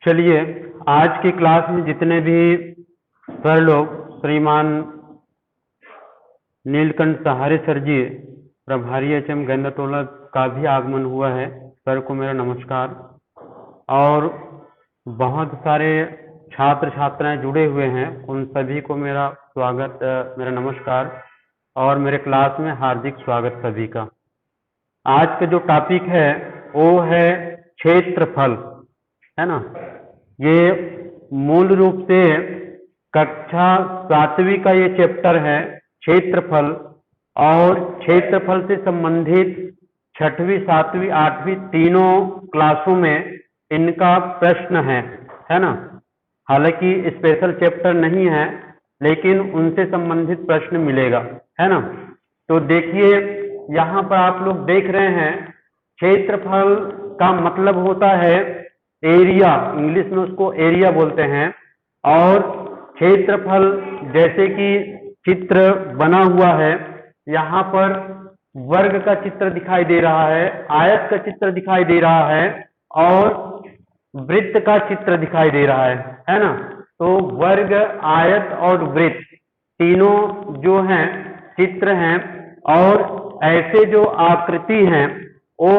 चलिए, आज की क्लास में जितने भी सर लोग, श्रीमान नीलकंठ सहारे सर जी, प्रभारी एचएम गंगाटोला का भी आगमन हुआ है। सर को मेरा नमस्कार। और बहुत सारे छात्र छात्राएं जुड़े हुए हैं, उन सभी को मेरा स्वागत, मेरा नमस्कार और मेरे क्लास में हार्दिक स्वागत सभी का। आज का जो टॉपिक है वो है क्षेत्रफल, है ना। ये मूल रूप से कक्षा 7वीं का ये चैप्टर है क्षेत्रफल, और क्षेत्रफल से संबंधित 6वीं 7वीं 8वीं तीनों क्लासों में इनका प्रश्न है ना। हालांकि स्पेशल चैप्टर नहीं है, लेकिन उनसे संबंधित प्रश्न मिलेगा, है ना। तो देखिए, यहाँ पर आप लोग देख रहे हैं, क्षेत्रफल का मतलब होता है एरिया, इंग्लिश में उसको एरिया बोलते हैं। और क्षेत्रफल जैसे कि चित्र बना हुआ है, यहाँ पर वर्ग का चित्र दिखाई दे रहा है, आयत का चित्र दिखाई दे रहा है और वृत्त का चित्र दिखाई दे रहा है ना। तो वर्ग, आयत और वृत्त तीनों जो हैं चित्र हैं, और ऐसे जो आकृति हैं वो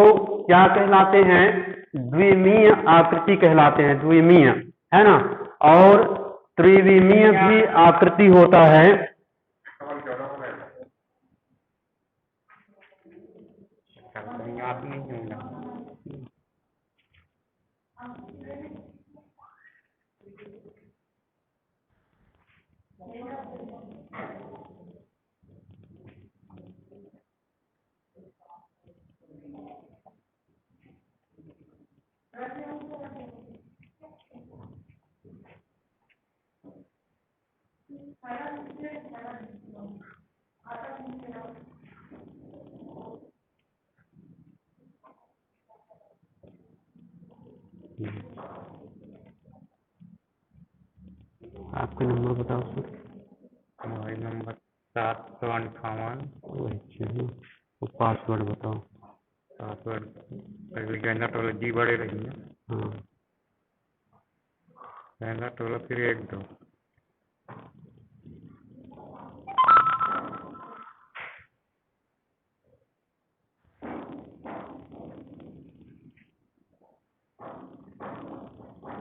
क्या कहलाते हैं? द्विमीय आकृति कहलाते हैं, द्विमीय, है ना। और त्रिविमीय भी आकृति होता है। आपका नंबर बताओ सर। Mobile number 758। वो पासवर्ड बताओ। पासवर्ड पहले गंगाटोला जी बड़े रही है। हाँ, गंगाटोला फिर 1 2।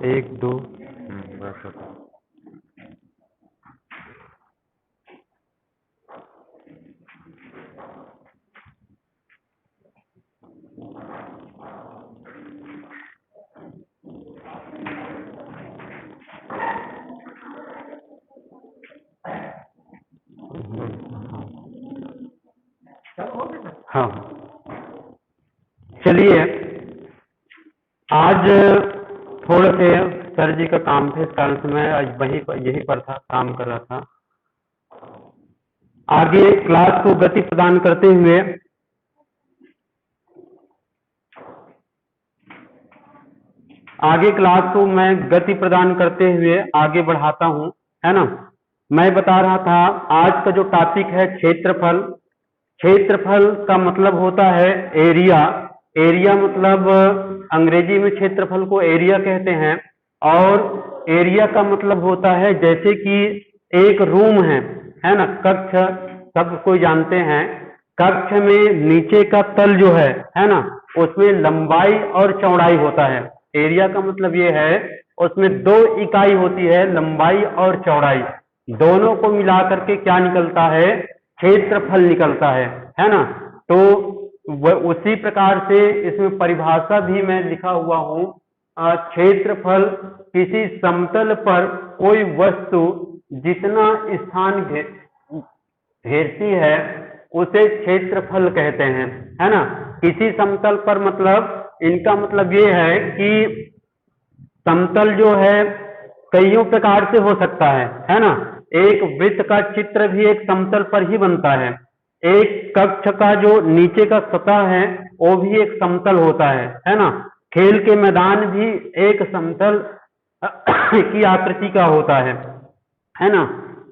एक दो। बस होता। हाँ, चलिए, आज थोड़े से सर जी का काम थे, इस कारण से मैं आज यहीं पर था, काम कर रहा था। आगे क्लास को गति प्रदान करते हुए आगे बढ़ाता हूं, है ना। मैं बता रहा था, आज का जो टॉपिक है क्षेत्रफल। क्षेत्रफल का मतलब होता है एरिया। एरिया मतलब अंग्रेजी में क्षेत्रफल को एरिया कहते हैं। और एरिया का मतलब होता है जैसे कि एक रूम है ना, कक्ष, सब कोई जानते हैं। कक्ष में नीचे का तल जो है ना, उसमें लंबाई और चौड़ाई होता है। एरिया का मतलब ये है, उसमें 2 इकाई होती है, लंबाई और चौड़ाई। दोनों को मिला करके क्या निकलता है? क्षेत्रफल निकलता है ना। तो उसी प्रकार से इसमें परिभाषा भी मैं लिखा हुआ हूं। क्षेत्रफल किसी समतल पर कोई वस्तु जितना स्थान घेरती है उसे क्षेत्रफल कहते हैं, है ना। किसी समतल पर मतलब इनका मतलब ये है कि समतल जो है कईयों प्रकार से हो सकता है ना। एक वृत्त का चित्र भी एक समतल पर ही बनता है। एक कक्ष का जो नीचे का सतह है वो भी एक समतल होता है ना। खेल के मैदान भी एक समतल की आकृति का होता है ना।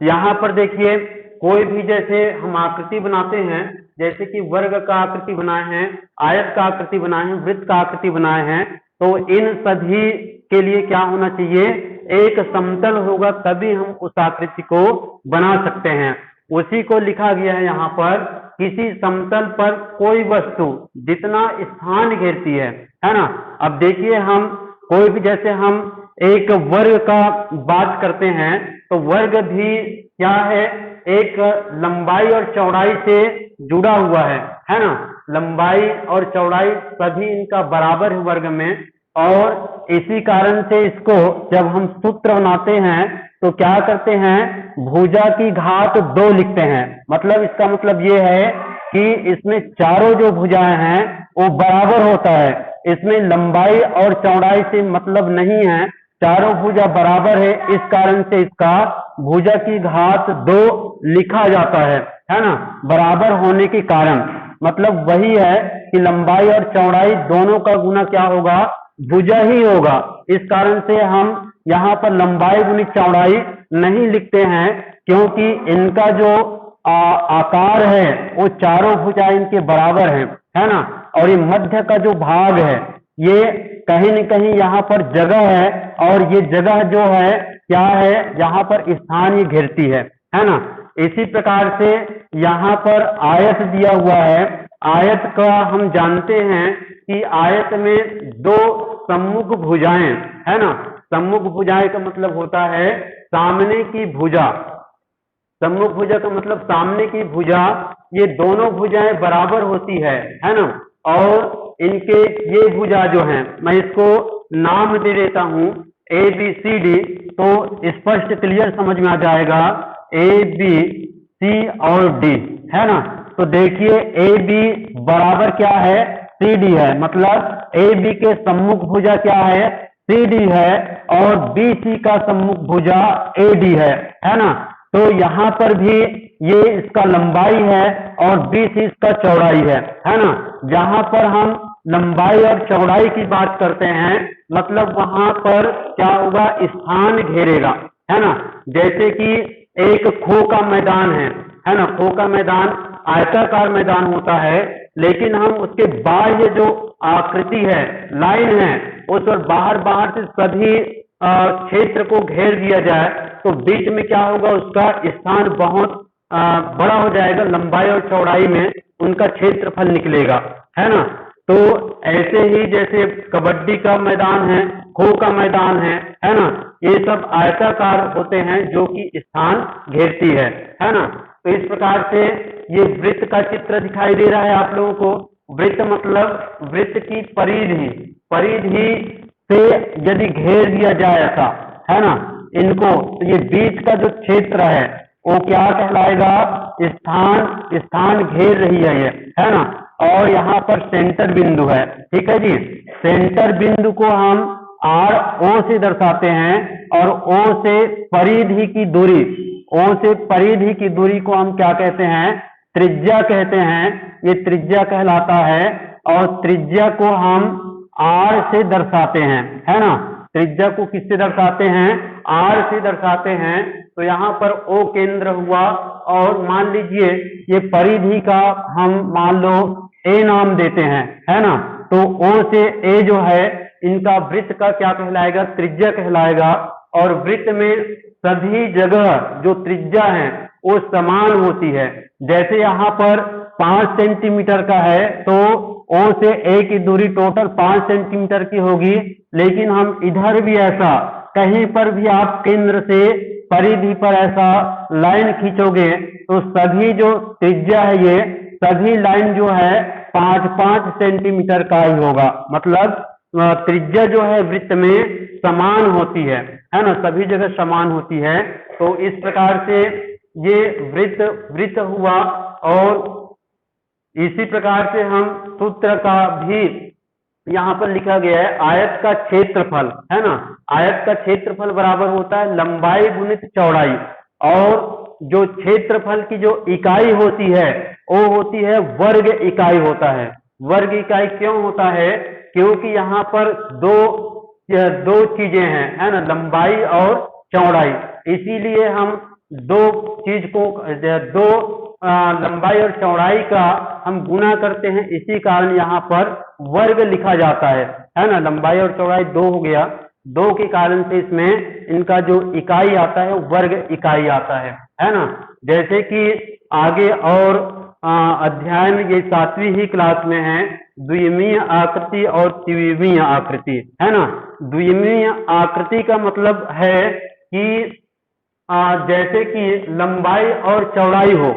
यहाँ पर देखिए, कोई भी जैसे हम आकृति बनाते हैं, जैसे कि वर्ग का आकृति बनाए हैं, आयत का आकृति बनाए हैं, वृत्त का आकृति बनाए हैं, तो इन सभी के लिए क्या होना चाहिए, एक समतल होगा, तभी हम उस आकृति को बना सकते हैं। उसी को लिखा गया है यहाँ पर, किसी समतल पर कोई वस्तु जितना स्थान घेरती है ना। अब देखिए हम कोई भी, जैसे हम एक वर्ग का बात करते हैं तो वर्ग भी क्या है, एक लंबाई और चौड़ाई से जुड़ा हुआ है ना। लंबाई और चौड़ाई सभी इनका बराबर है वर्ग में, और इसी कारण से इसको जब हम सूत्र बनाते हैं तो क्या करते हैं, भुजा की घात 2 लिखते हैं। मतलब इसका मतलब ये है कि इसमें चारों जो भुजाएं हैं वो बराबर होता है, इसमें लंबाई और चौड़ाई से मतलब नहीं है, चारों भुजा बराबर है, इस कारण से इसका भुजा की घात 2 लिखा जाता है ना, बराबर होने के कारण। मतलब वही है कि लंबाई और चौड़ाई दोनों का गुना क्या होगा, भुजा ही होगा। इस कारण से हम यहाँ पर लंबाई गुणित चौड़ाई नहीं लिखते हैं, क्योंकि इनका जो आकार है वो चारों भुजाएं इनके बराबर है ना। और ये मध्य का जो भाग है ये कहीं न कहीं यहाँ पर जगह है, और ये जगह जो है क्या है, यहाँ पर स्थान ही घेरती है ना। इसी प्रकार से यहाँ पर आयत दिया हुआ है। आयत का हम जानते हैं कि आयत में 2 सम्मुख भुजाएं है ना। सम्मुख भुजाएं का मतलब होता है सामने की भुजा। सम्मुख भुजा का मतलब सामने की भुजा, ये दोनों भुजाएं बराबर होती है ना। और इनके ये भुजा जो हैं, मैं इसको नाम दे देता हूं ए बी सी डी, तो स्पष्ट क्लियर समझ में आ जाएगा, ए बी सी और डी है ना। तो देखिए ए बी बराबर क्या है, सी डी है, मतलब ए बी के सम्मुख भुजा क्या है, सी डी है, और बी सी का सम्मुख भुजा ए डी है ना। तो यहाँ पर भी ये इसका लंबाई है और बी सी इसका चौड़ाई है ना। जहां पर हम लंबाई और चौड़ाई की बात करते हैं, मतलब वहां पर क्या होगा, स्थान घेरेगा है ना। जैसे कि एक खो का मैदान है ना। खो का मैदान आयताकार मैदान होता है, लेकिन हम उसके बाह्य जो आकृति है, लाइन है, उस पर बाहर से सभी क्षेत्र को घेर दिया जाए तो बीच में क्या होगा, उसका स्थान बहुत बड़ा हो जाएगा, लंबाई और चौड़ाई में उनका क्षेत्रफल निकलेगा है ना। तो ऐसे ही जैसे कबड्डी का मैदान है, खो का मैदान है ना, ये सब आयताकार होते हैं जो कि स्थान घेरती है ना। तो इस प्रकार से ये वृत्त का चित्र दिखाई दे रहा है आप लोगों को। वृत्त मतलब वृत्त की परिधि से यदि घेर दिया जाए ऐसा है ना इनको, तो ये बीच का जो क्षेत्र है वो क्या कहलाएगा, स्थान घेर रही है ये है ना। और यहाँ पर सेंटर बिंदु है, ठीक है जी। सेंटर बिंदु को हम आर ओ से दर्शाते हैं, और ओ से परिधि की दूरी, ओ से परिधि की दूरी को हम क्या कहते हैं, त्रिज्या कहते हैं। ये त्रिज्या कहलाता है, और त्रिज्या को हम आर से दर्शाते हैं है ना। त्रिज्या को किससे दर्शाते हैं, आर से दर्शाते हैं। तो यहाँ पर ओ केंद्र हुआ, और मान लीजिए ये परिधि का हम मान लो ए नाम देते हैं है ना। तो ओ से ए जो है इनका वृत्त का क्या कहलाएगा, त्रिज्या कहलाएगा। और वृत्त में सभी जगह जो त्रिज्या है वो समान होती है। जैसे यहाँ पर 5 सेंटीमीटर का है तो ओ से ए की दूरी टोटल 5 सेंटीमीटर की होगी, लेकिन हम इधर भी ऐसा कहीं पर भी आप केंद्र से परिधि पर ऐसा लाइन खींचोगे तो सभी जो त्रिज्या है ये सभी लाइन जो है 5-5 सेंटीमीटर का ही होगा। मतलब त्रिज्या जो है वृत्त में समान होती है ना, सभी जगह समान होती है। तो इस प्रकार से ये वृत्त हुआ। और इसी प्रकार से हम सूत्र का भी यहाँ पर लिखा गया है, आयत का क्षेत्रफल है ना। आयत का क्षेत्रफल बराबर होता है लंबाई गुणित चौड़ाई, और जो क्षेत्रफल की जो इकाई होती है वो होती है वर्ग इकाई होता है। वर्ग इकाई क्यों होता है, क्योंकि यहाँ पर दो चीजें हैं है ना, लंबाई और चौड़ाई। इसीलिए हम दो लंबाई और चौड़ाई का हम गुना करते हैं, इसी कारण यहाँ पर वर्ग लिखा जाता है ना। लंबाई और चौड़ाई 2 हो गया, 2 के कारण से इसमें इनका जो इकाई आता है वर्ग इकाई आता है ना। जैसे कि आगे और अध्याय में, ये 7वीं ही क्लास में है, द्विमीय आकृति और त्रिविमीय आकृति, है ना। द्विमीय आकृति का मतलब है कि जैसे कि लंबाई और चौड़ाई हो,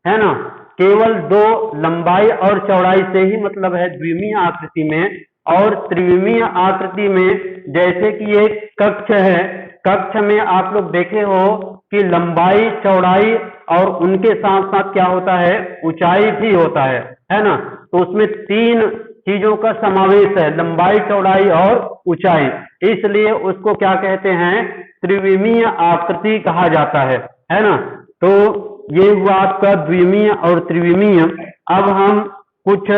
है ना, केवल 2 लंबाई और चौड़ाई से ही मतलब है द्विमीय आकृति में। और त्रिविमीय आकृति में जैसे कि एक कक्ष है, कक्ष में आप लोग देखे हो कि लंबाई चौड़ाई और उनके साथ साथ क्या होता है, ऊंचाई भी होता है ना। तो उसमें 3 चीजों का समावेश है, लंबाई चौड़ाई और ऊंचाई, इसलिए उसको क्या कहते हैं, त्रिविमीय आकृति कहा जाता है ना। तो ये हुआ आपका द्विमीय और त्रिविमीय। अब हम कुछ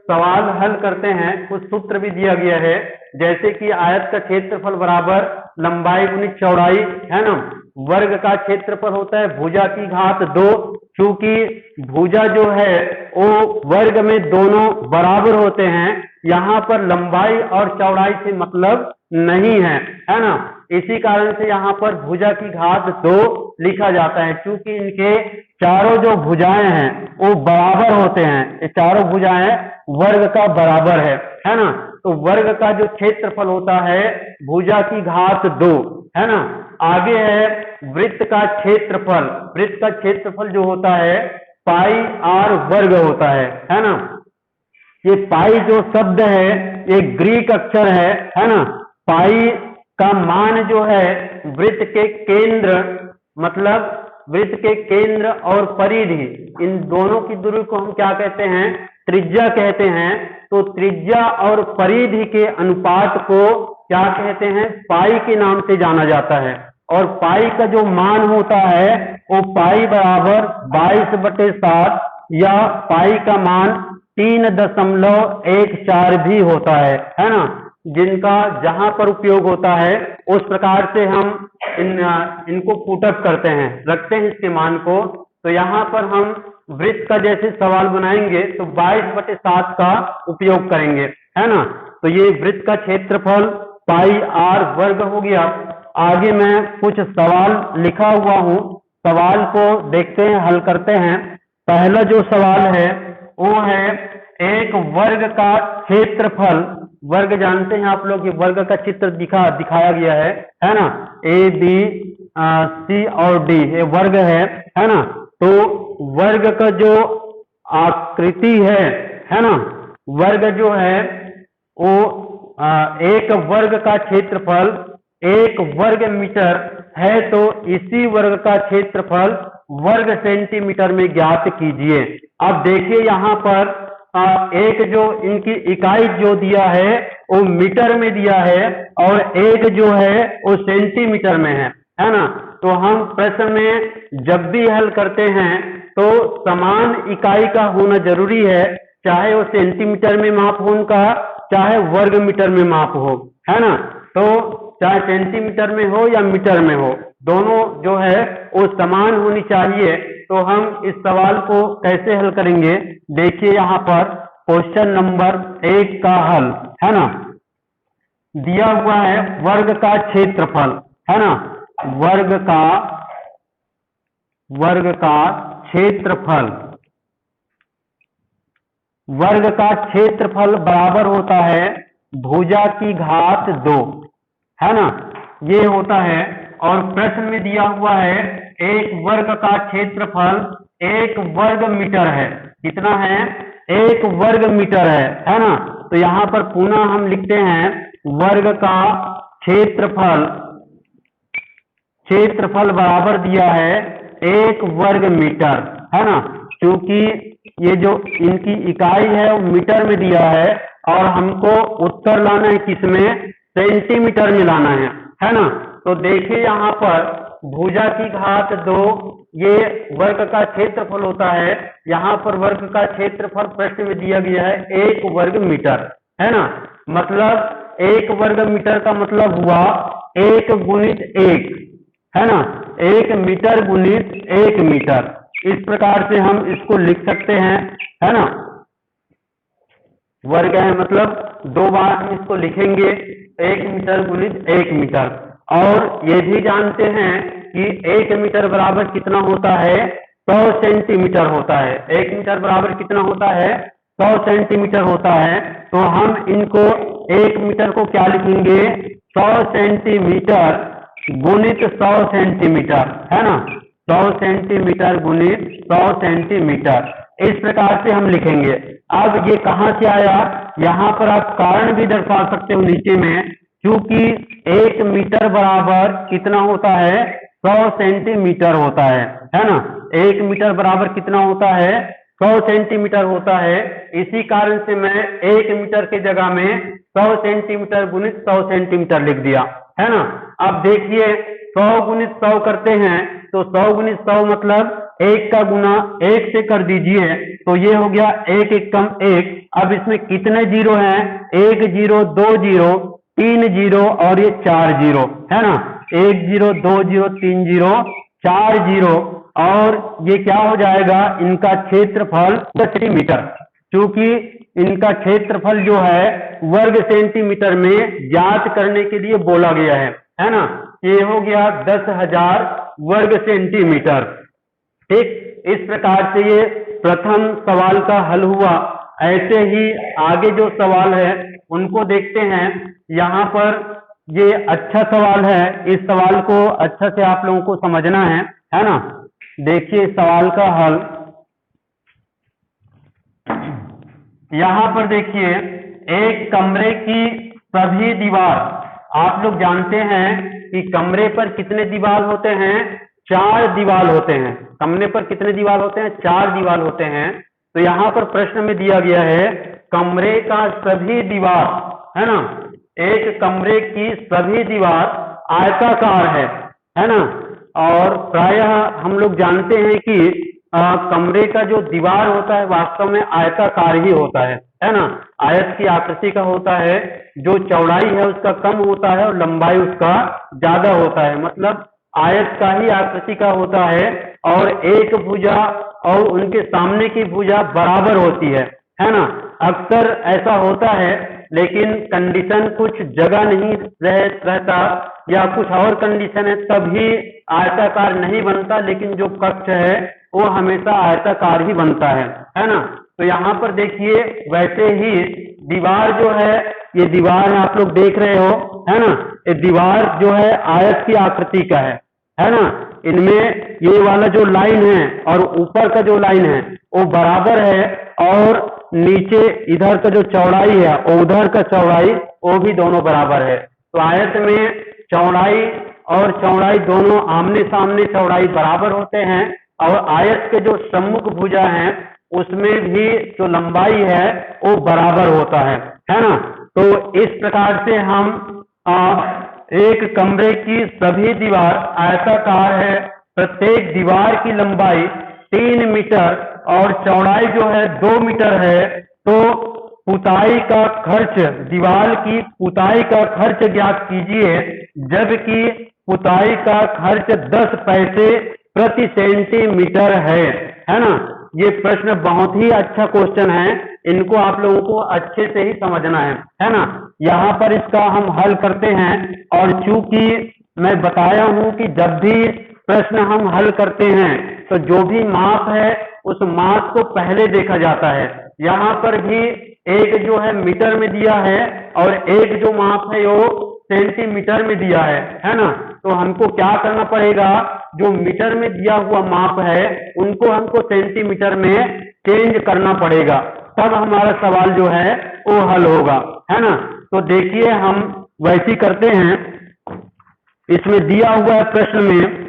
सवाल हल करते हैं, कुछ सूत्र भी दिया गया है, जैसे कि आयत का क्षेत्रफल बराबर लंबाई गुणित चौड़ाई, है ना। वर्ग का क्षेत्रफल होता है भुजा की घात 2, क्योंकि भुजा जो है वो वर्ग में दोनों बराबर होते हैं, यहाँ पर लंबाई और चौड़ाई से मतलब नहीं है ना। इसी कारण से यहाँ पर भुजा की घात 2 लिखा जाता है, क्योंकि इनके चारों जो भुजाएं हैं वो बराबर होते हैं, ये चारों भुजाएं वर्ग का बराबर है ना। तो वर्ग का जो क्षेत्रफल होता है भुजा की घात 2, है ना। आगे है वृत्त का क्षेत्रफल। वृत्त का क्षेत्रफल जो होता है पाई आर वर्ग होता है ना। ये पाई जो शब्द है ये ग्रीक अक्षर है ना। पाई का मान जो है वृत्त के केंद्र, मतलब वृत्त के केंद्र और परिधि, इन दोनों की दूरी को हम क्या कहते हैं, त्रिज्या कहते हैं। तो त्रिज्या और परिधि के अनुपात को क्या कहते हैं, पाई के नाम से जाना जाता है। और पाई का जो मान होता है वो पाई बराबर 22/7 या पाई का मान 3.14 भी होता है ना। जिनका जहां पर उपयोग होता है उस प्रकार से हम इनको पुटअप करते हैं, रखते हैं इसके मान को। तो यहाँ पर हम वृत्त का जैसे सवाल बनाएंगे तो 22/7 का उपयोग करेंगे, है ना। तो ये वृत्त का क्षेत्रफल पाई आर वर्ग हो गया। आगे मैं कुछ सवाल लिखा हुआ हूँ, सवाल को देखते हैं, हल करते हैं। पहला जो सवाल है वो है एक वर्ग का क्षेत्रफल। वर्ग जानते हैं आप लोग, ये वर्ग का चित्र दिखाया गया है ना। ए बी सी और डी ये वर्ग है ना। तो वर्ग का जो आकृति है ना, वर्ग जो है वो एक वर्ग का क्षेत्रफल 1 वर्ग मीटर है, तो इसी वर्ग का क्षेत्रफल वर्ग सेंटीमीटर में ज्ञात कीजिए। अब देखिए यहाँ पर एक जो इनकी इकाई जो दिया है वो मीटर में दिया है और एक जो है वो सेंटीमीटर में है ना। तो हम प्रश्न में जब भी हल करते हैं तो समान इकाई का होना जरूरी है, चाहे वो सेंटीमीटर में माप हो उनका, चाहे वर्ग मीटर में माप हो, है ना। तो चाहे सेंटीमीटर में हो या मीटर में हो, दोनों जो है वो समान होनी चाहिए। तो हम इस सवाल को कैसे हल करेंगे, देखिए यहाँ पर क्वेश्चन नंबर 1 का हल, है ना। दिया हुआ है वर्ग का क्षेत्रफल, है ना। वर्ग का क्षेत्रफल, वर्ग का क्षेत्रफल बराबर होता है भुजा की घात 2, है ना, ये होता है। और प्रश्न में दिया हुआ है एक वर्ग का क्षेत्रफल 1 वर्ग मीटर है। कितना है, 1 वर्ग मीटर है ना। तो यहाँ पर पुनः हम लिखते हैं वर्ग का क्षेत्रफल, क्षेत्रफल बराबर दिया है 1 वर्ग मीटर, है ना। क्योंकि ये जो इनकी इकाई है वो मीटर में दिया है और हमको उत्तर लाना है किसमें, सेंटीमीटर में लाना है ना। तो देखिए यहाँ पर भुजा की घात 2 ये वर्ग का क्षेत्रफल होता है। यहाँ पर वर्ग का क्षेत्रफल प्रश्न में दिया गया है 1 वर्ग मीटर, है ना। मतलब 1 वर्ग मीटर का मतलब हुआ 1 गुणित 1, है ना, 1 मीटर गुणित 1 मीटर। इस प्रकार से हम इसको लिख सकते हैं, है ना। वर्ग है, मतलब 2 बार हम इसको लिखेंगे 1 मीटर गुणित 1 मीटर। और ये भी जानते हैं कि 1 मीटर बराबर कितना होता है, 100 सेंटीमीटर होता है। 1 मीटर बराबर कितना होता है, 100 सेंटीमीटर होता है। तो हम इनको 1 मीटर को क्या लिखेंगे, 100 सेंटीमीटर गुणित 100 सेंटीमीटर, है ना, 100 सेंटीमीटर गुणित 100 सेंटीमीटर, इस प्रकार से हम लिखेंगे। अब ये कहाँ से आया, यहाँ पर आप कारण भी दर्शा सकते हो नीचे में, क्योंकि 1 मीटर बराबर कितना होता है, 100 सेंटीमीटर होता है ना। 1 मीटर बराबर कितना होता है, 100 सेंटीमीटर होता है। इसी कारण से मैं 1 मीटर के जगह में 100 सेंटीमीटर गुणित 100 सेंटीमीटर लिख दिया, है ना। अब देखिए 100 गुणित 100 करते हैं तो 100 गुणित 100 मतलब 1 का गुना 1 से कर दीजिए, तो ये हो गया 1 एकम 1। अब इसमें कितने जीरो हैं, 1 जीरो 2 जीरो 3 जीरो और ये 4 जीरो, है ना। 1 जीरो 2 जीरो 3 जीरो 4 जीरो, और ये क्या हो जाएगा, इनका क्षेत्रफल सेंटीमीटर, क्योंकि इनका क्षेत्रफल जो है वर्ग सेंटीमीटर में ज्ञात करने के लिए बोला गया है ना। ये हो गया 10,000 वर्ग सेंटीमीटर। ठीक, इस प्रकार से ये प्रथम सवाल का हल हुआ। ऐसे ही आगे जो सवाल है उनको देखते हैं। यहाँ पर ये अच्छा सवाल है, इस सवाल को अच्छा से आप लोगों को समझना है ना। देखिए सवाल का हल, यहाँ पर देखिए, एक कमरे की सभी दीवार, आप लोग जानते हैं कि कमरे पर कितने दीवार होते हैं, 4 दीवार होते हैं। कमरे पर कितने दीवार होते हैं, 4 दीवार होते हैं। तो यहाँ पर प्रश्न में दिया गया है कमरे का सभी दीवार, है ना, एक कमरे की सभी दीवार आयताकार है ना। और प्रायः हम लोग जानते हैं कि कमरे का जो दीवार होता है वास्तव में आयताकार ही होता है ना। आयत की आकृति का होता है, जो चौड़ाई है उसका कम होता है और लंबाई उसका ज्यादा होता है, मतलब आयत का ही आकृति का होता है। और एक भुजा और उनके सामने की भुजा बराबर होती है ना। अक्सर ऐसा होता है, लेकिन कंडीशन कुछ जगह नहीं रहता या कुछ और कंडीशन है तभी आयताकार नहीं बनता, लेकिन जो कक्ष है वो हमेशा आयताकार ही बनता है ना। तो यहाँ पर देखिए वैसे ही दीवार जो है, ये दीवार आप लोग देख रहे हो, है ना, ये दीवार जो है आयत की आकृति का है ना। इनमें ये वाला जो लाइन है और ऊपर का जो लाइन है वो बराबर है, और नीचे इधर का जो चौड़ाई है और उधर का चौड़ाई वो भी दोनों बराबर है। तो आयत में चौड़ाई और चौड़ाई दोनों आमने सामने चौड़ाई बराबर होते हैं, और आयत के जो सम्मुख भुजा है उसमें भी जो लंबाई है वो बराबर होता है ना। तो इस प्रकार से हम एक कमरे की सभी दीवार आयताकार है, प्रत्येक दीवार की लंबाई 3 मीटर और चौड़ाई जो है 2 मीटर है। तो पुताई का खर्च, दीवार की पुताई का खर्च ज्ञात कीजिए, जबकि पुताई का खर्च 10 पैसे प्रति सेंटीमीटर है ना। ये प्रश्न बहुत ही अच्छा क्वेश्चन है, इनको आप लोगों को अच्छे से ही समझना है ना। यहाँ पर इसका हम हल करते हैं, और चूंकि मैं बताया हूं कि जब भी प्रश्न हम हल करते हैं तो जो भी माप है उस माप को पहले देखा जाता है। यहाँ पर भी एक जो है मीटर में दिया है और एक जो माप है वो सेंटीमीटर में दिया है ना। तो हमको क्या करना पड़ेगा, जो मीटर में दिया हुआ माप है उनको हमको सेंटीमीटर में चेंज करना पड़ेगा, तब हमारा सवाल जो है वो हल होगा, है ना। तो देखिए हम वैसे करते हैं। इसमें दिया हुआ है प्रश्न में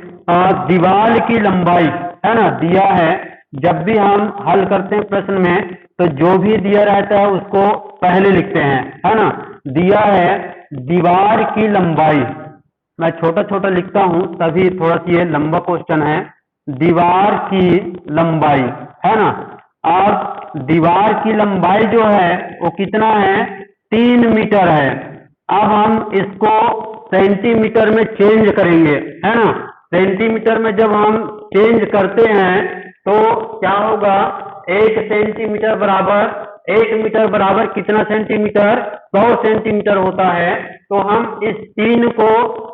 दीवार की लंबाई, है ना, दिया है। जब भी हम हल करते हैं प्रश्न में तो जो भी दिया रहता है उसको पहले लिखते हैं, है ना। दिया है दीवार की लंबाई, मैं छोटा छोटा लिखता हूं तभी थोड़ा सी ये लंबा क्वेश्चन है। दीवार की लंबाई, है ना। अब दीवार की लंबाई जो है वो कितना है, 3 मीटर है। अब हम इसको सेंटीमीटर में चेंज करेंगे, है ना। सेंटीमीटर में जब हम चेंज करते हैं तो क्या होगा, 1 सेंटीमीटर बराबर 1 मीटर बराबर कितना सेंटीमीटर, 100 सेंटीमीटर होता है। तो हम इस 3 को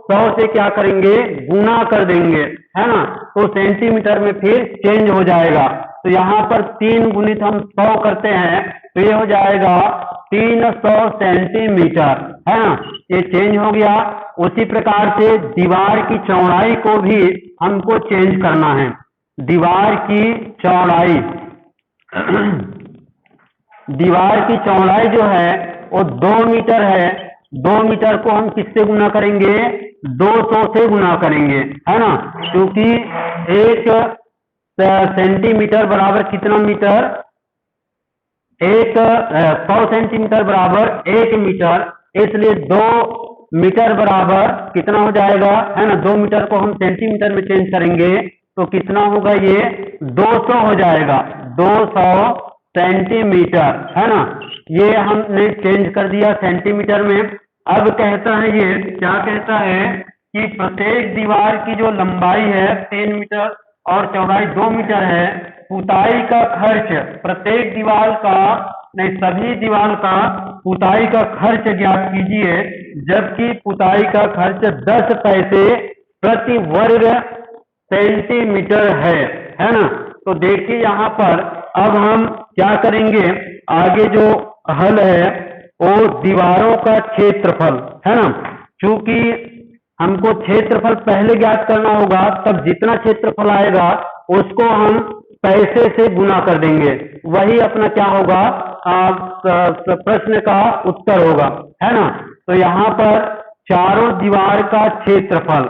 100 से क्या करेंगे, गुना कर देंगे, है ना। तो सेंटीमीटर में फिर चेंज हो जाएगा। तो यहाँ पर 3 गुणित हम 100 करते हैं तो ये हो जाएगा 300 सेंटीमीटर, है ना। ये चेंज हो गया। उसी प्रकार से दीवार की चौड़ाई को भी हमको चेंज करना है। दीवार की चौड़ाई दीवार की चौड़ाई जो है वो 2 मीटर है। 2 मीटर को हम किससे गुना करेंगे, 200 से गुना करेंगे, है ना। क्योंकि 1 सेंटीमीटर बराबर कितना मीटर, 100 सेंटीमीटर बराबर 1 मीटर, इसलिए 2 मीटर बराबर कितना हो जाएगा, है ना। 2 मीटर को हम सेंटीमीटर में चेंज करेंगे तो कितना होगा, ये 200 हो जाएगा, 200 सेंटीमीटर, है ना। ये हमने चेंज कर दिया सेंटीमीटर में। अब कहता है, ये क्या कहता है कि प्रत्येक दीवार की जो लंबाई है 3 मीटर और चौड़ाई 2 मीटर है, पुताई का खर्च प्रत्येक दीवार का, नहीं सभी दीवार का पुताई का खर्च ज्ञात कीजिए, जबकि पुताई का खर्च 10 पैसे प्रति वर्ग सेंटीमीटर है ना। तो देखिए यहाँ पर अब हम क्या करेंगे, आगे जो हल है वो दीवारों का क्षेत्रफल, है ना। चूंकि हमको क्षेत्रफल पहले ज्ञात करना होगा, तब जितना क्षेत्रफल आएगा उसको हम पैसे से गुना कर देंगे, वही अपना क्या होगा, प्रश्न का उत्तर होगा, है ना। तो यहाँ पर चारों दीवार का क्षेत्रफल,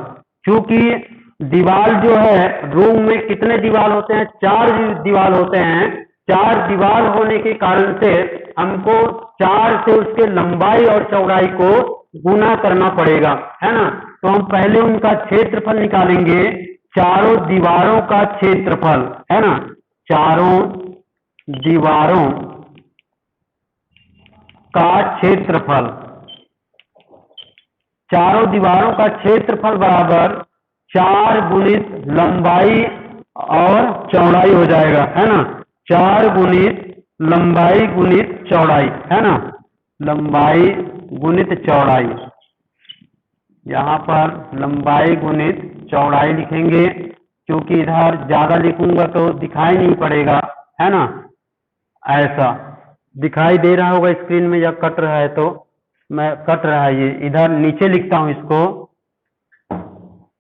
चूंकि दीवार जो है रूम में कितने दीवार होते हैं, 4 दीवार होते हैं। 4 दीवार होने के कारण से हमको 4 से उसके लंबाई और चौड़ाई को गुना करना पड़ेगा, है ना। तो हम पहले उनका क्षेत्रफल निकालेंगे, चारों दीवारों का क्षेत्रफल, है ना। चारों दीवारों का क्षेत्रफल, चारों दीवारों का क्षेत्रफल बराबर 4 गुणित लंबाई और चौड़ाई हो जाएगा, है ना। 4 गुणित लंबाई गुणित चौड़ाई, है ना, लंबाई गुणित चौड़ाई। यहाँ पर लंबाई गुणित चौड़ाई लिखेंगे, क्योंकि इधर ज्यादा लिखूंगा तो दिखाई नहीं पड़ेगा, है ना। ऐसा दिखाई दे रहा होगा स्क्रीन में, या कट रहा है, तो मैं कट रहा है, ये इधर नीचे लिखता हूं इसको,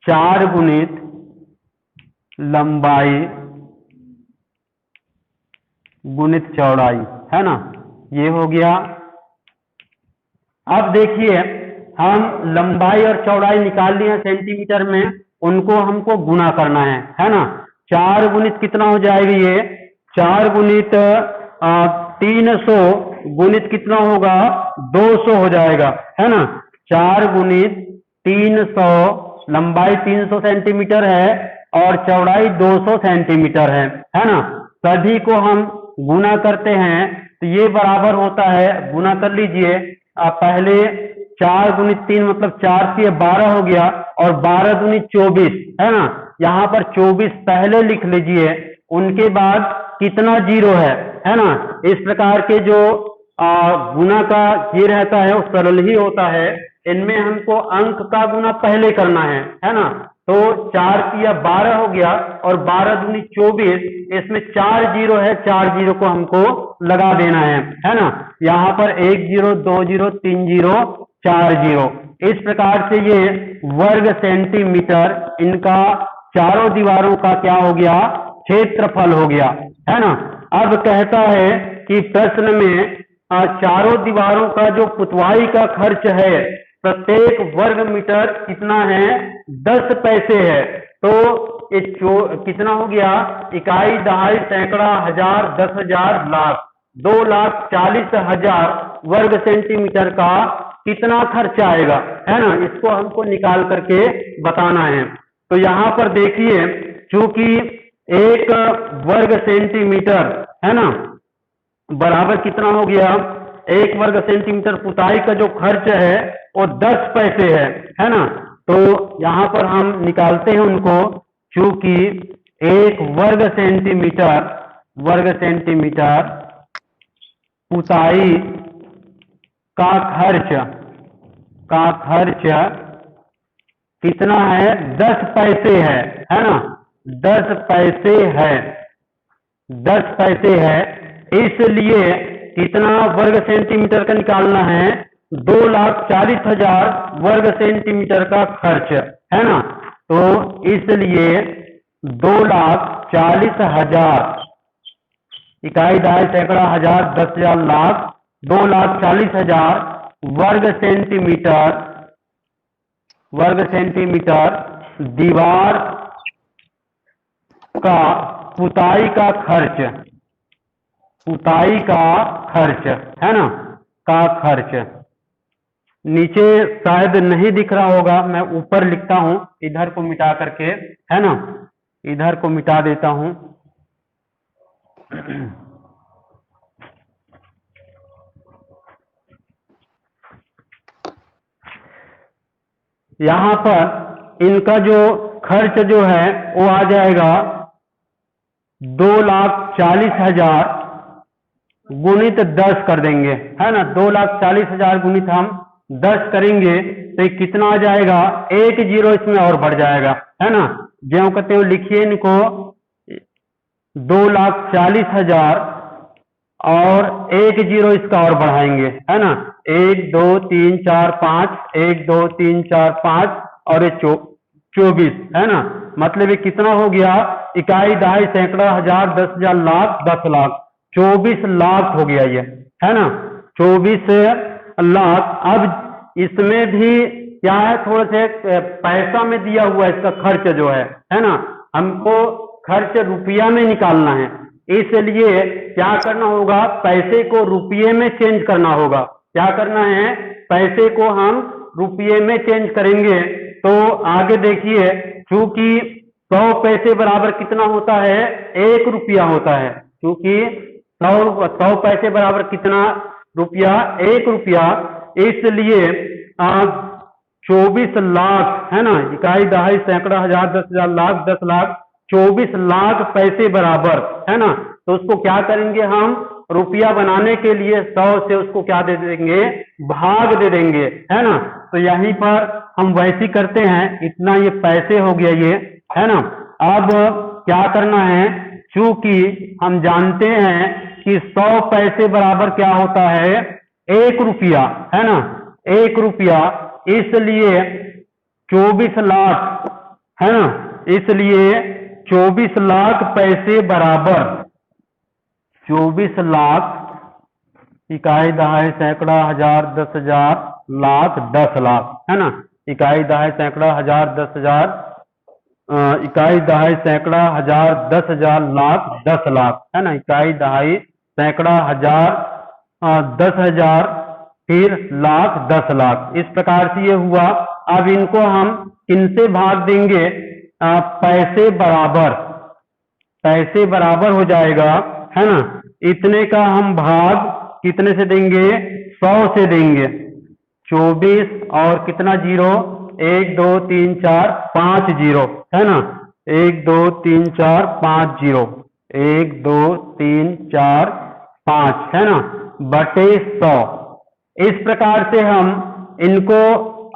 4 गुणित लंबाई गुणित चौड़ाई, है ना। ये हो गया। अब देखिए हम लंबाई और चौड़ाई निकाल लिए सेंटीमीटर में, उनको हमको गुना करना है ना। 4 गुणित कितना हो जाएगा, ये 4 गुणित 300 गुणित कितना होगा, 200 हो जाएगा, है ना। 4 गुणित 300, लंबाई 300 सेंटीमीटर है और चौड़ाई 200 सेंटीमीटर है ना। सभी को हम गुना करते हैं तो ये बराबर होता है, गुना कर लीजिए। पहले 4 गुणित 3 मतलब 4 से 12 हो गया, और 12 गुणित 24, है ना। यहाँ पर 24 पहले लिख लीजिए, उनके बाद कितना जीरो है ना। इस प्रकार के जो गुना का ये रहता है वो सरल ही होता है। इनमें हमको अंक का गुना पहले करना है ना। तो 4 या 12 हो गया, और 12 दूनी 24, इसमें 4 जीरो है, 4 जीरो को हमको लगा देना है ना। यहाँ पर 1 जीरो, 2 जीरो, 3 जीरो, 4 जीरो। इस प्रकार से ये वर्ग सेंटीमीटर इनका चारों दीवारों का क्या हो गया, क्षेत्रफल हो गया, है ना। अब कहता है कि प्रश्न में चारों दीवारों का जो पुतवाई का खर्च है प्रत्येक वर्ग मीटर कितना है, 10 पैसे है। तो ये कितना हो गया, इकाई, दहाई, सैकड़ा, हजार, 10,000, लाख, 2,40,000 वर्ग सेंटीमीटर का कितना खर्च आएगा, है ना। इसको हमको निकाल करके बताना है। तो यहाँ पर देखिए, चूंकि 1 वर्ग सेंटीमीटर, है ना, बराबर कितना हो गया, 1 वर्ग सेंटीमीटर पुताई का जो खर्च है वो 10 पैसे है ना। तो यहाँ पर हम निकालते हैं उनको, चूंकि 1 वर्ग सेंटीमीटर पुताई का खर्च कितना है? 10 पैसे है ना, 10 पैसे है, 10 पैसे है। इसलिए कितना वर्ग सेंटीमीटर का निकालना है? 2,40,000 वर्ग सेंटीमीटर का खर्च है ना। तो इसलिए 2,40,000 इकाई, दहाई, सैकड़ा, हजार, 10,000, लाख, 2,40,000 वर्ग सेंटीमीटर दीवार का पुताई का खर्च है ना, का खर्च। नीचे शायद नहीं दिख रहा होगा, मैं ऊपर लिखता हूं, इधर को मिटा करके, है ना, इधर को मिटा देता हूं। यहां पर इनका जो खर्च जो है वो आ जाएगा 2,40,000 गुणित 10 कर देंगे, है ना। 2,40,000 गुणित हम 10 करेंगे तो ये कितना आ जाएगा? 1 जीरो इसमें और बढ़ जाएगा, है ना। जो कहते हो लिखिए इनको 2,40,000 और 1 जीरो इसका और बढ़ाएंगे, है ना। 1 2 3 4 5, 1 2 3 4 5 और ये 24, है ना। मतलब ये कितना हो गया? इकाई, दहाई, सैकड़ा, हजार, 10,000, लाख, 10 लाख, 24 लाख हो गया ये, है ना। 24 लाख। अब इसमें भी क्या है, थोड़े से पैसा में दिया हुआ इसका खर्च जो है ना। हमको खर्च रुपया में निकालना है, इसलिए क्या करना होगा? पैसे को रुपये में चेंज करना होगा। क्या करना है? पैसे को हम रुपये में चेंज करेंगे। तो आगे देखिए, चूंकि 100 पैसे बराबर कितना होता है? 1 रुपया होता है। क्योंकि 100 पैसे बराबर कितना रुपया? 1 रुपया। इसलिए 24 लाख, है ना, इकाई, दहाई, सैकड़ा, हजार, 10,000, लाख, 10 लाख, 24 लाख पैसे बराबर, है ना। तो उसको क्या करेंगे हम? रुपया बनाने के लिए 100 से उसको क्या दे देंगे? भाग दे देंगे, है ना। तो यहीं पर हम वैसे करते हैं, इतना ये पैसे हो गया ये, है ना। अब क्या करना है? चूंकि हम जानते हैं कि 100 पैसे बराबर क्या होता है? 1 रुपया, है ना, 1 रुपया। इसलिए 24 लाख, है ना, इसलिए 24 लाख पैसे बराबर 24 लाख इकाई, दहाई, सैकड़ा, हजार, 10,000, लाख, 10 लाख, है ना। इकाई, दहाई, सैकड़ा, हजार, 10,000, इकाई, दहाई, सैकड़ा, हजार, 10,000, लाख, 10 लाख, है ना। इकाई, दहाई, सैकड़ा, हजार, 10,000, फिर लाख, 10 लाख। इस प्रकार से ये हुआ। अब इनको हम किनसे भाग देंगे? पैसे बराबर हो जाएगा, है ना। इतने का हम भाग कितने से देंगे? 100 से देंगे। 24 और कितना जीरो? 1 2 3 4 5 जीरो, है ना। 1 2 3 4 5 जीरो, 1 2 3 4 5, है ना, बटे 100। इस प्रकार से हम इनको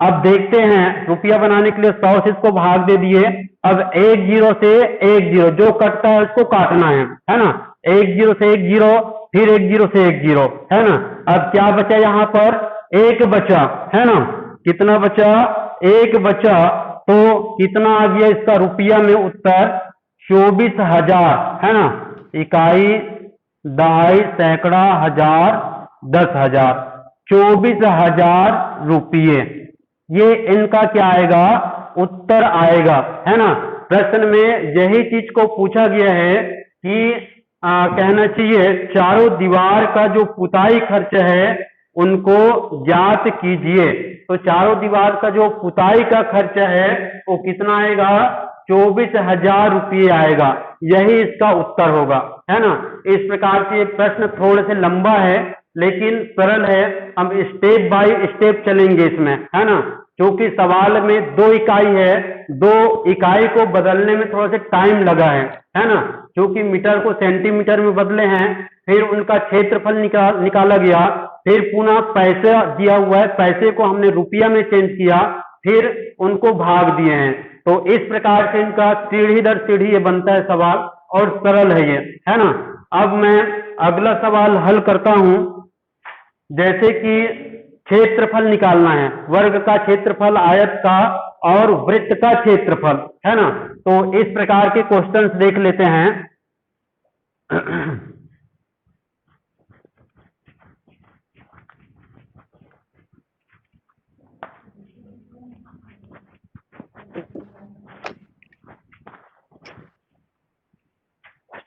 अब देखते हैं, रुपया बनाने के लिए 100 से इसको भाग दे दिए। अब 1 जीरो से 1 जीरो जो कटता है उसको काटना है ना। 1 जीरो से 1 जीरो, फिर 1 जीरो से 1 जीरो, है ना। अब क्या बचा? यहाँ पर 1 बचा, है ना। कितना बचा? 1 बचा। तो कितना आ गया इसका रुपया में उत्तर? 24,000, है ना। इकाई, दहाई, सैकड़ा, हजार, 10,000, 24,000 रुपये। ये इनका क्या आएगा? उत्तर आएगा, है ना। प्रश्न में यही चीज को पूछा गया है कि कहना चाहिए चारों दीवार का जो पुताई खर्च है उनको ज्ञात कीजिए। तो चारों दीवार का जो पुताई का खर्च है वो कितना आएगा? 24,000 रुपये आएगा। यही इसका उत्तर होगा, है ना। इस प्रकार से प्रश्न थोड़े से लंबा है लेकिन सरल है। हम स्टेप बाय स्टेप चलेंगे इसमें, है ना। क्योंकि सवाल में 2 इकाई है, 2 इकाई को बदलने में थोड़ा सा टाइम लगा है ना। क्योंकि मीटर को सेंटीमीटर में बदले हैं, फिर उनका क्षेत्रफल निकाला गया, फिर पुनः पैसा दिया हुआ है, पैसे को हमने रुपया में चेंज किया, फिर उनको भाग दिए हैं। तो इस प्रकार से इनका सीढ़ी दर सीढ़ी ये बनता है सवाल, और सरल है ये, है ना। अब मैं अगला सवाल हल करता हूं। जैसे कि क्षेत्रफल निकालना है, वर्ग का क्षेत्रफल, आयत का और वृत्त का क्षेत्रफल, है ना। तो इस प्रकार के क्वेश्चंस देख लेते हैं।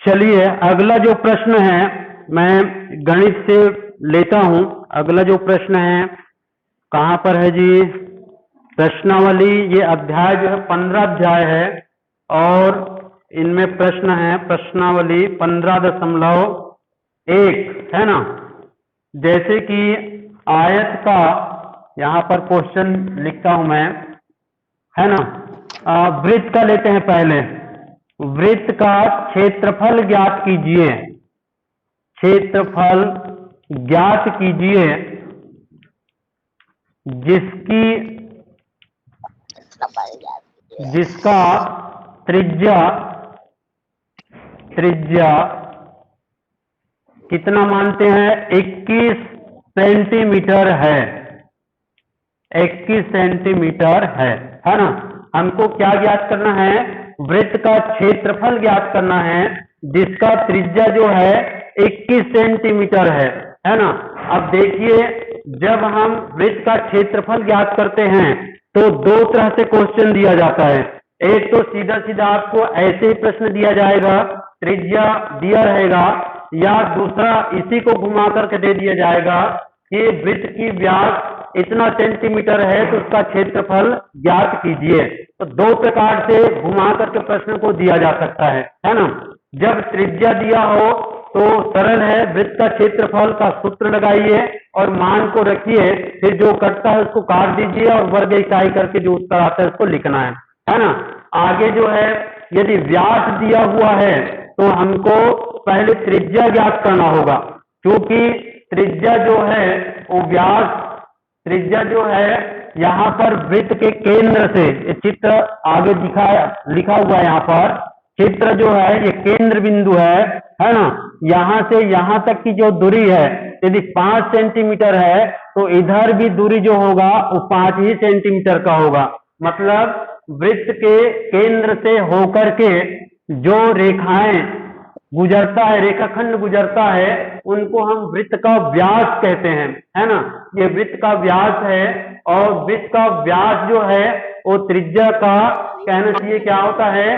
चलिए अगला जो प्रश्न है मैं गणित से लेता हूं। अगला जो प्रश्न है कहां पर है जी, प्रश्नावली। ये अध्याय जो है 15 अध्याय है, और इनमें प्रश्न है प्रश्नावली 15.1, है ना। जैसे कि आयत का यहाँ पर क्वेश्चन लिखता हूं मैं, है ना। वृत्त का लेते हैं पहले। वृत्त का क्षेत्रफल ज्ञात कीजिए, क्षेत्रफल ज्ञात कीजिए जिसका त्रिज्या कितना मानते हैं, 21 सेंटीमीटर है, 21 सेंटीमीटर है ना। हमको क्या ज्ञात करना है, वृत्त का क्षेत्रफल ज्ञात करना है जिसका त्रिज्या जो है 21 सेंटीमीटर है ना। अब देखिए, जब हम वृत्त का क्षेत्रफल ज्ञात करते हैं तो दो तरह से क्वेश्चन दिया जाता है। एक तो सीधा सीधा आपको ऐसे ही प्रश्न दिया जाएगा, त्रिज्या दिया रहेगा, या दूसरा इसी को घुमा करके दे दिया जाएगा कि वृत्त की व्यास इतना सेंटीमीटर है तो उसका क्षेत्रफल ज्ञात कीजिए। तो दो प्रकार से घुमा करके प्रश्न को दिया जा सकता है ना। जब त्रिज्या दिया हो तो सरल है, वृत्त का क्षेत्रफल का सूत्र लगाइए और मान को रखिए, फिर जो कटता है उसको काट दीजिए और वर्ग इकाई करके जो उत्तर आता है उसको लिखना है ना। आगे जो है यदि व्यास दिया हुआ है तो हमको पहले त्रिज्या ज्ञात करना होगा, क्योंकि त्रिज्या जो है वो व्यास, त्रिज्या जो है यहाँ पर वृत्त के केंद्र से, चित्र आगे लिखा हुआ है यहाँ पर, चित्र जो है ये केंद्र बिंदु है ना। यहाँ से यहाँ तक की जो दूरी है यदि 5 सेंटीमीटर है तो इधर भी दूरी जो होगा वो 5 ही सेंटीमीटर का होगा। मतलब वृत्त के केंद्र से होकर के जो रेखाएं गुजरता है, रेखाखंड गुजरता है, उनको हम वृत्त का व्यास कहते हैं, है ना। ये वृत्त का व्यास है, और वृत्त का व्यास जो है वो त्रिज्या का कहना चाहिए क्या होता है,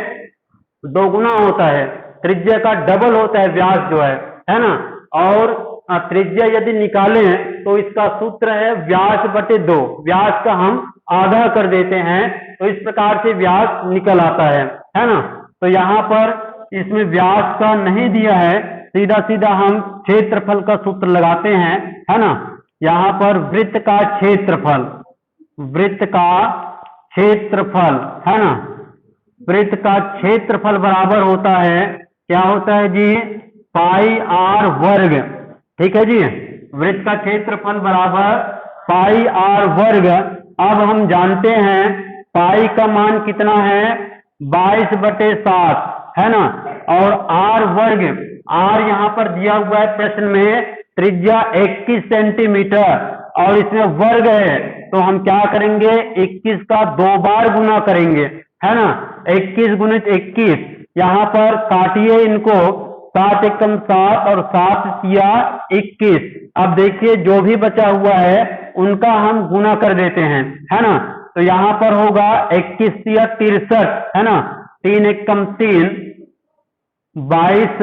दोगुना होता है, त्रिज्या का डबल होता है व्यास जो है ना। और त्रिज्या यदि निकालें तो इसका सूत्र है व्यास बटे 2, व्यास का हम आधा कर देते हैं तो इस प्रकार से व्यास निकल आता है ना। तो यहाँ पर इसमें व्यास का नहीं दिया है, सीधा सीधा हम क्षेत्रफल का सूत्र लगाते हैं, है ना। यहाँ पर वृत्त का क्षेत्रफल, वृत्त का क्षेत्रफल, है ना, वृत्त का क्षेत्रफल बराबर होता है, क्या होता है जी, पाई आर वर्ग। ठीक है जी, वृत्त का क्षेत्रफल बराबर पाई आर वर्ग। अब हम जानते हैं पाई का मान कितना है, 22/7, है ना। और आर वर्ग, आर यहाँ पर दिया हुआ है प्रश्न में, त्रिज्या 21 सेंटीमीटर और इसमें वर्ग है, तो हम क्या करेंगे, 21 का 2 बार गुना करेंगे, है ना। 21 गुणित 21, यहाँ पर काटिए इनको, 7 एकम 7 और 7 तिया 21। अब देखिए जो भी बचा हुआ है उनका हम गुना कर देते हैं, है ना। तो यहाँ पर होगा 21 तिया 63, है ना, 3 एकम 3, 22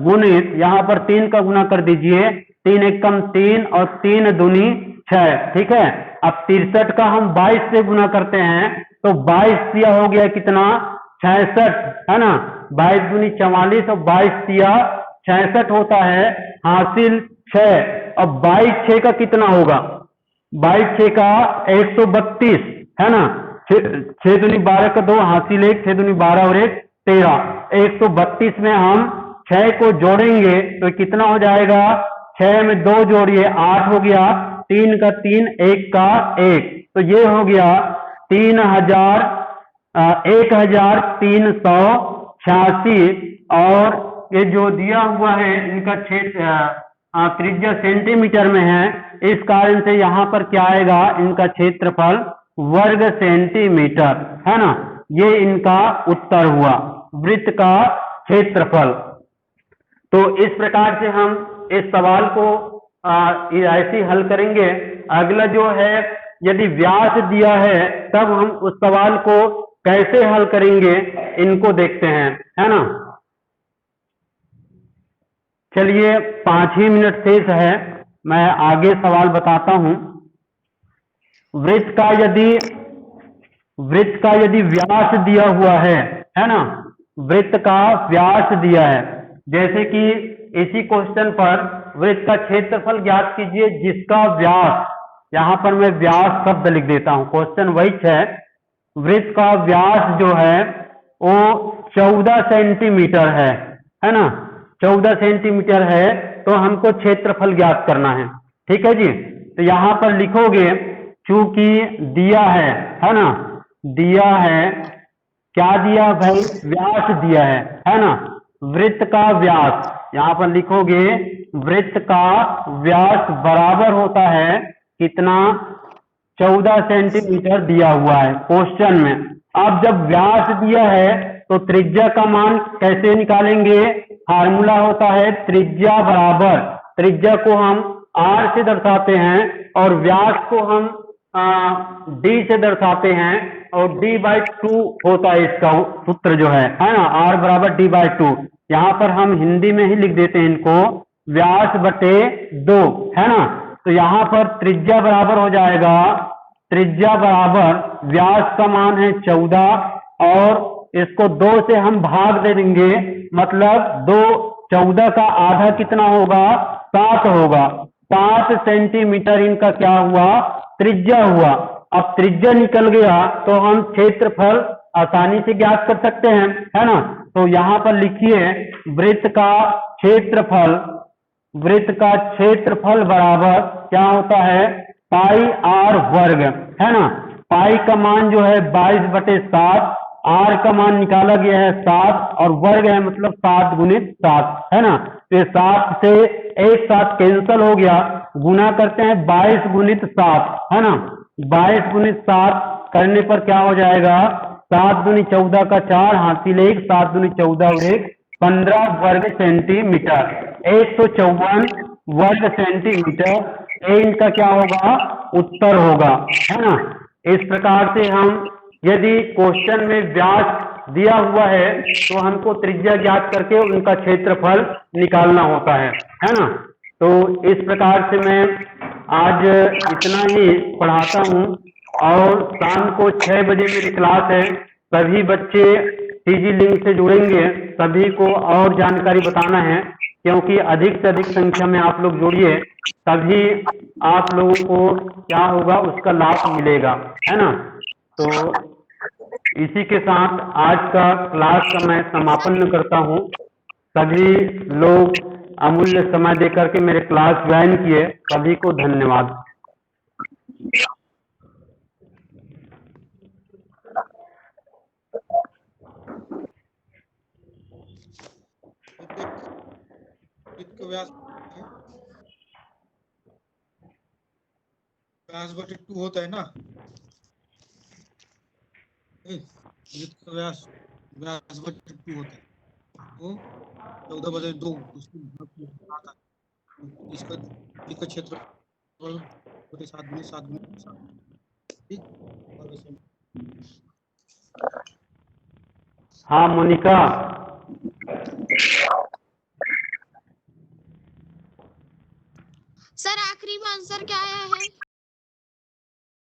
गुणित, यहाँ पर 3 का गुना कर दीजिए, 3 एकम 3 और 3 दूनी 6। ठीक है, अब 63 का हम 22 से गुना करते हैं तो 22 तिया हो गया कितना, 66, है ना। 22 दूनी 44 और 22 तिया 66 होता है, हासिल 6। अब 22 का कितना होगा, 22 का 132, है ना। 6 दूनी 12 का 2, हासिल 1, 6 दूनी 12 और 1 13, 132 में हम 6 को जोड़ेंगे तो कितना हो जाएगा, 6 में 2 जोड़िए 8 हो गया, 3 का 3, 1 का 1, तो ये हो गया 1386। और ये जो दिया हुआ है इनका क्षेत्र त्रिज्या सेंटीमीटर में है, इस कारण से यहाँ पर क्या आएगा, इनका क्षेत्रफल वर्ग सेंटीमीटर है ना। ये इनका उत्तर हुआ, वृत्त का क्षेत्रफल। तो इस प्रकार से हम इस सवाल को ऐसे हल करेंगे। अगला जो है, यदि व्यास दिया है तब हम उस सवाल को कैसे हल करेंगे, इनको देखते हैं, है ना। चलिए 5 ही मिनट शेष है, मैं आगे सवाल बताता हूं। वृत्त का यदि व्यास दिया हुआ है ना, वृत्त का व्यास दिया है, जैसे कि इसी क्वेश्चन पर वृत्त का क्षेत्रफल ज्ञात कीजिए जिसका व्यास, यहां पर मैं व्यास शब्द लिख देता हूं, क्वेश्चन वही है। वृत्त का व्यास जो है वो 14 सेंटीमीटर है ना, 14 सेंटीमीटर है, तो हमको क्षेत्रफल ज्ञात करना है। ठीक है जी। तो यहां पर लिखोगे, चूंकि दिया है ना, दिया है, क्या दिया भाई, व्यास दिया है ना, वृत्त का व्यास, यहां पर लिखोगे वृत्त का व्यास बराबर होता है कितना, 14 सेंटीमीटर दिया हुआ है क्वेश्चन में। अब जब व्यास दिया है तो त्रिज्या का मान कैसे निकालेंगे, फार्मूला होता है त्रिज्या बराबर, त्रिज्या को हम r से दर्शाते हैं और व्यास को हम d से दर्शाते हैं, और d/2 होता है इसका सूत्र जो है ना, r बराबर d/2। यहाँ पर हम हिंदी में ही लिख देते हैं इनको, व्यास बटे 2 है ना। तो यहाँ पर त्रिज्या बराबर हो जाएगा, त्रिज्या बराबर व्यास का मान है 14 और इसको 2 से हम भाग दे देंगे, मतलब 2, 14 का आधा कितना होगा, 7 होगा। 7 सेंटीमीटर इनका क्या हुआ, त्रिज्या हुआ। अब त्रिज्या निकल गया तो हम क्षेत्रफल आसानी से ज्ञात कर सकते हैं, है ना। तो यहाँ पर लिखिए वृत्त का क्षेत्रफल, वृत्त का क्षेत्रफल बराबर क्या होता है, पाई r वर्ग, है ना। पाई का मान जो है 22/7, r का मान निकाला गया है 7 और वर्ग है मतलब 7 गुणित 7, है ना। तो 7 से एक साथ कैंसल हो गया, गुना करते हैं 22 गुणित 7, है ना। 22 गुणित 7 करने पर क्या हो जाएगा, 7 दूनी 14 का 4, हासिल 1, 7 दूनी 14 और 1, 15 वर्ग सेंटीमीटर, 154 वर्ग सेंटीमीटर, ये इनका क्या होगा, उत्तर होगा, है ना। इस प्रकार से हम, यदि क्वेश्चन में व्यास दिया हुआ है तो हमको त्रिज्या ज्ञात करके उनका क्षेत्रफल निकालना होता है ना। तो इस प्रकार से मैं आज इतना ही पढ़ाता हूँ, और शाम को 6 बजे मेरी क्लास है। सभी बच्चे टीजी लिंक से जुड़ेंगे, सभी को और जानकारी बताना है, क्योंकि अधिक से अधिक संख्या में आप लोग जुड़िए, तभी आप लोगों को क्या होगा, उसका लाभ मिलेगा, है ना। तो इसी के साथ आज का क्लास का मैं समापन करता हूँ। सभी लोग अमूल्य समय देकर के मेरे क्लास ज्वाइन किए, सभी को धन्यवाद। व्यास बटे 2 होता है ना, व्यास बटे 2 होता है, तो 14/2 इसका क्षेत्र बटे 7 गुणित 7 गुणित 7, ठीक। हाँ मोनिका, सर आखिरी में आंसर क्या आया है?